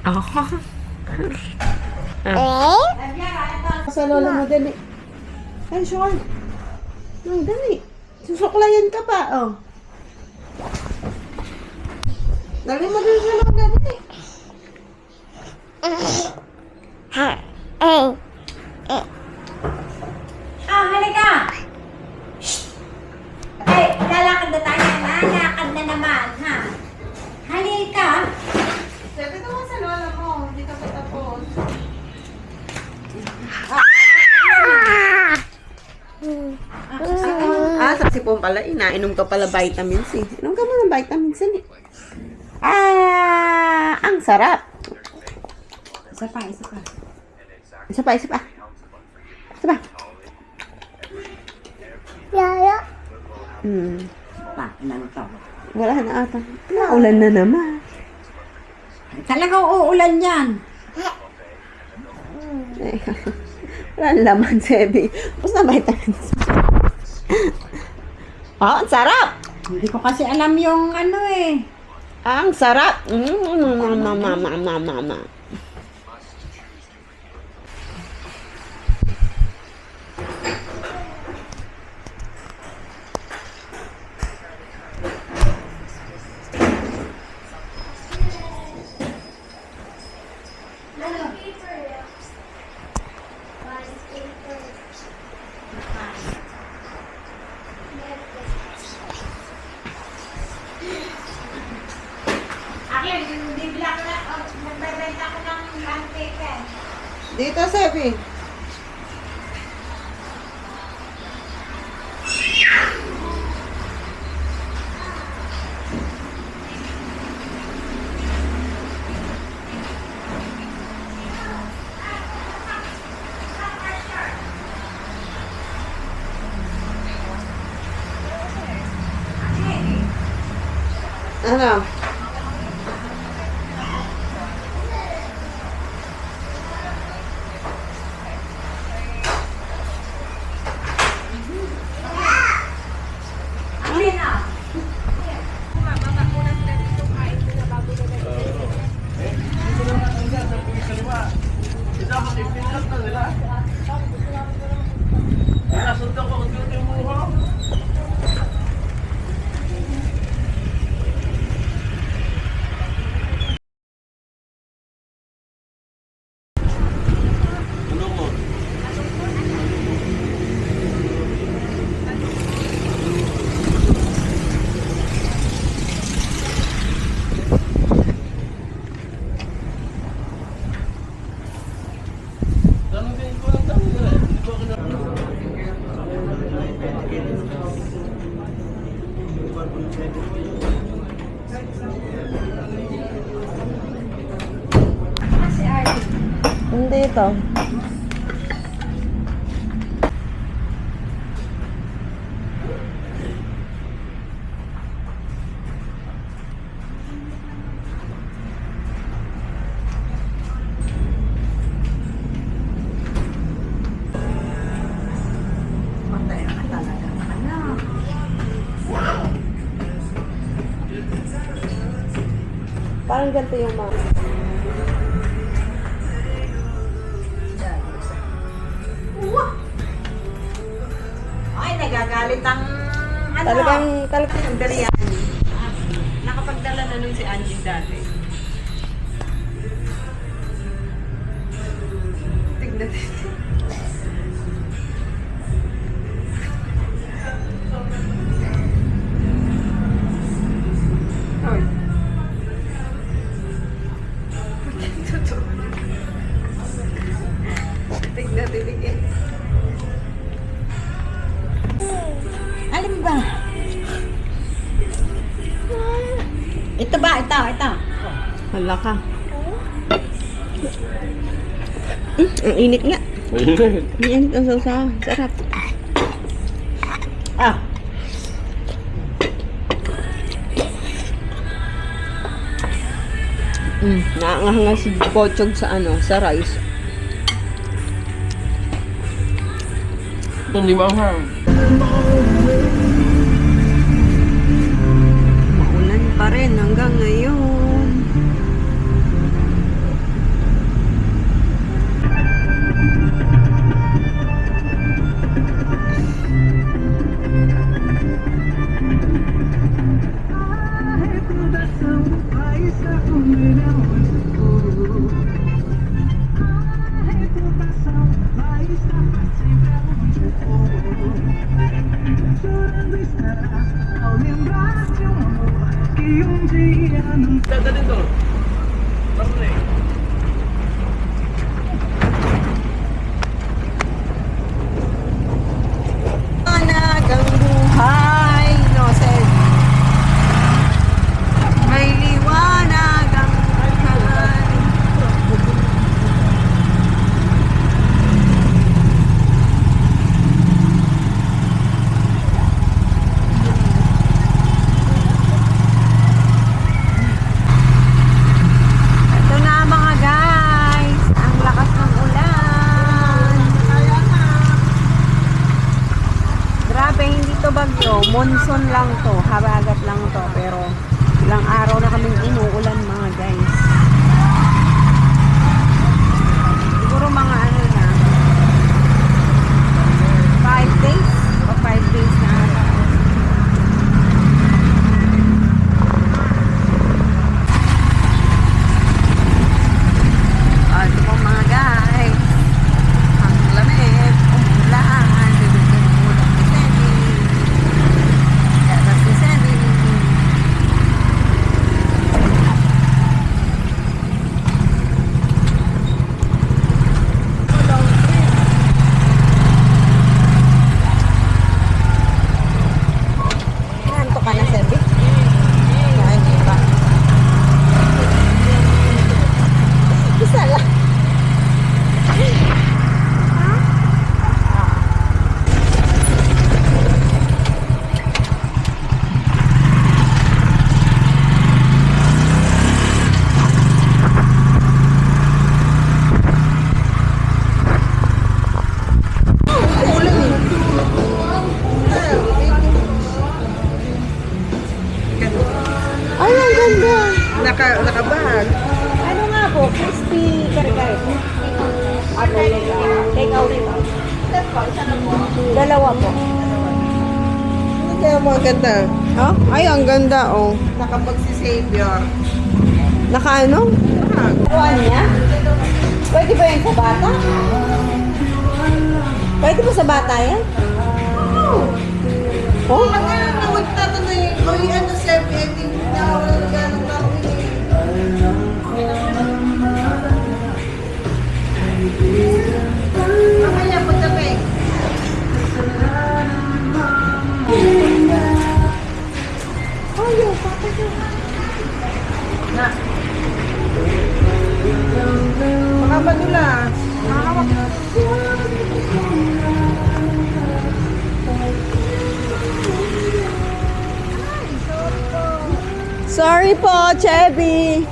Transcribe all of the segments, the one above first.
Oh. Sa lola mo, dali. Ay, Sean. Ay, dali. Susuklayan ka pa, oh. Dali mo din sa lola, dali. Halika! Ay, lalakad na tayo. Lalakad na naman, ha? Halika! Sabi naman sa lola mo, hindi ka pa tapos. Sa sipon pala, inainom ka pala vitamin C. Inom ka muna ng vitamin C. Ang sarap. Isa pa, isa pa. Isa pa, isa pa. Isa pa. Yaya. Pa, ano to? Wala na ata. Naulan na naman. Talagang uulan yan. Wala laman, Sebi. Tapos na vitamin C. Ang sarap. Hindi ko kasi alam yung ano eh. Ang sarap. Mama. Akin, bibila ko na, magbebenta ko ng mantika. Dito, Sebi. Ano? Akin na. Hindi ito. Patay na talaga. Ano? Parang ganito yung mga. Ay, nagagalit ang ano. Talagang Ang Darian. Nakapagdala na nun si Angie dati. Tignan dito. Hoy. Tignan, titigil. Alam mo ba? Ito ba? Ito. Hala ka. Ang init nga. Ang init ang sausaw. Sarap. Ah. Naangahanga si Pochog sa sa rice. Hindi ba ang Maulan pa rin hanggang ngayon. Liwanagang buhay, no, said. May liwanagang buhay. Ito na mga guys, ang lakas ng ulan. Grabe, hindi to bagyo. Monsoon lang to. Habagat lang to. Pero ilang araw na kaming inuulan mga guys. Siguro mga ano na. 5 days o 5 days na ata. Ano po mga guys? Ang lamig, umulan, bibigyan mo lang ni Sandy. Gatas ni Sandy. Nanto ka na, Sandy? Hindi pa. Isa lang. Ay, ang ganda. Nakabag. Ano nga po? Crispy kare-kare. Ako, take out ito. Dalawa po. Ano kaya mga ganda? Oh? Ay, ang ganda, oh. Nakabag si Savior. Naka ano? Kuhaan niya? Pwede ba yan sa bata? Pwede ba sa bata yan? Oh? Ano yung nagtatanong yung ano Savior, hindi na ako nagano na ako Mamaya po tabi. Ayaw, papa siya. Na. Baka madulas. Sorry po, Chevy.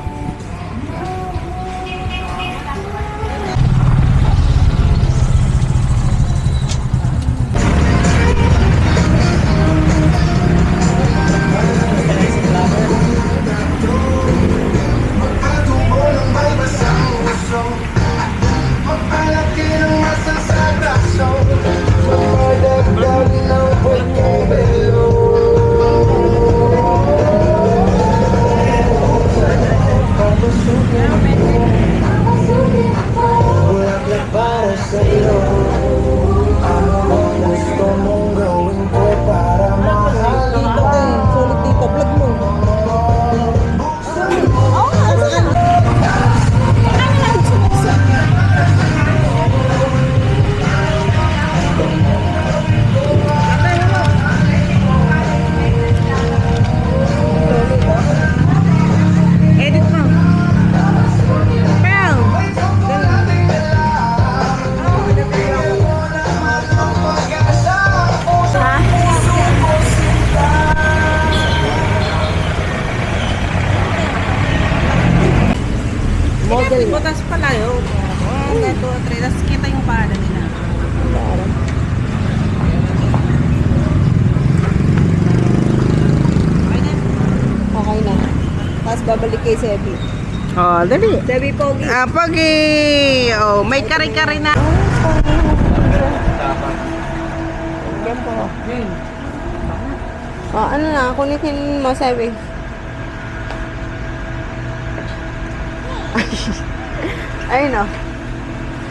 Sulit dito, vlog mo. Edit mo. Pearl. Model. Butas pala yun. 1, 2, 3. Tapos kita yung paano nila. Okay na. Tapos babalik kay Sebi. Oh, dali. Sebi Pogi. Ah, Pogi! Oh, may kare-kare na. Yan po. Oh, ano na, kunin mo, Sebi. Ayun o.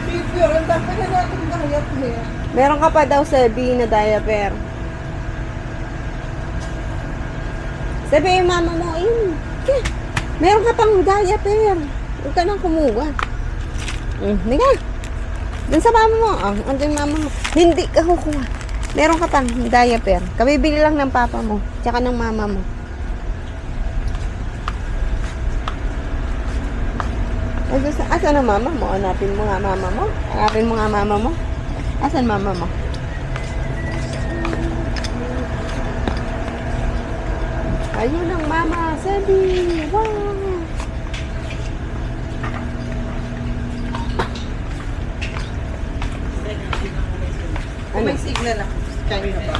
Figure, ang dapat na natin gayat hair. Meron ka pa daw Sebi na diaper. Sabi yung mama mo, ayun. Meron ka pang diaper. Huwag ka nang kumuha. Hindi ka. Dun sa mama mo. Andun yung mama mo. Hindi ka kukuha. Meron ka pang diaper. Kabibili lang ng papa mo. Tsaka ng mama mo. Asan ang mama mo? Hanapin mo nga mama mo. Hanapin mo nga mama mo. Asan mama mo? Ayun ang mama. Sabi. Wow. Ano? May signal ako. Kanina pa.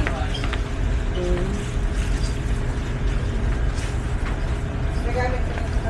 Nagamit ko na ito.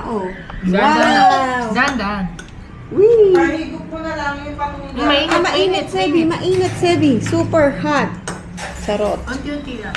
Oh. Wow! Dandan. Wee! Pahigop mo na lang yung pangungga. Mainit, Sebi. Mainit, Sebi. Super hot. Sarot. Unti-unti lang.